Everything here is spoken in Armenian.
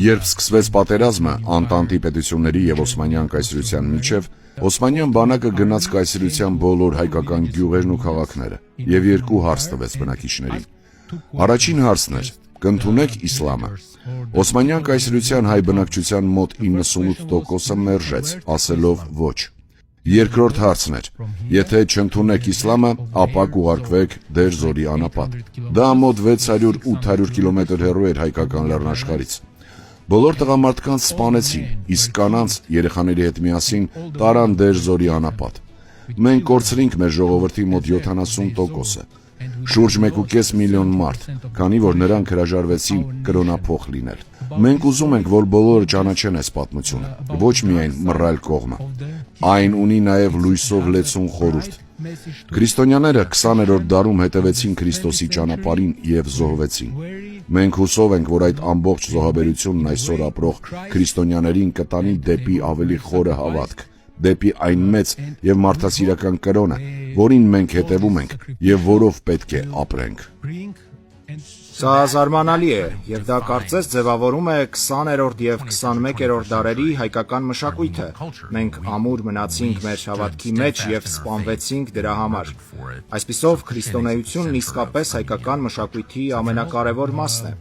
Երբ սկսվեց պատերազմը Անտանտի պետությունների եւ Օսմանյան կայսրության միջև, Օսմանյան բանակը գնաց կայսրության բոլոր հայկական գյուղերն ու քաղաքները եւ երկու հարց տվեց բնակիչներին։ Առաջին հարցն էր. կընդունեք իսլամը։ Օսմանյան կայսրության հայ բնակչության մոտ 98%-ը մերժեց, ասելով ոչ։ Երկրորդ հարցն էր. եթե չընդունեք իսլամը, ապա կուղարկվեք Դեր Զորի անապատ։ Դա մոտ 600-800 կիլոմետր հեռու էր հայկական լեռնաշխարհից։ Բոլոր տղամարդկանց սպանեցին, իսկ կանանց երեխաների հետ միասին տարան Դեր Զորի անապատ։ Մենք կորցրինք մեր ժողովրդի մոտ 70%-ը։ Շուրջ 1.5 միլիոն մարդ, քանի որ նրանք հրաժարվեցին կրոնափոխ լինել։ Մենք ուզում ենք, որ բոլորը ճանաչեն այս պատմությունը, ոչ միայն մռայլ կողմը։ Այն ունի նաև լույսով լեցուն խորհուրդ։ Քրիստոնյաները 20-րդ դարում հետևեցին Քրիստոսի ճանապարհին եւ զոհվեցին։ Մենք հուսով ենք, որ այդ ամբողջ զոհաբերությունն այսօր ապրող քրիստոնյաներին կտանի դեպի ավելի խորը հավատք, դեպի այն մեծ եւ մարդասիրական կրոնը, որին մենք հետևում ենք եւ որով պետք է ապրենք։ Սա զարմանալի է, եւ դա կարծես ձևավորում է 20-րդ եւ 21-րդ դարերի հայկական մշակույթը։ Մենք ամուր մնացինք մեր հավատքի մեջ եւ սպանվեցինք դրա համար։ Այսպիսով, քրիստոնեությունն իսկապես հայկական մշակույթի ամենակարևոր մասն է։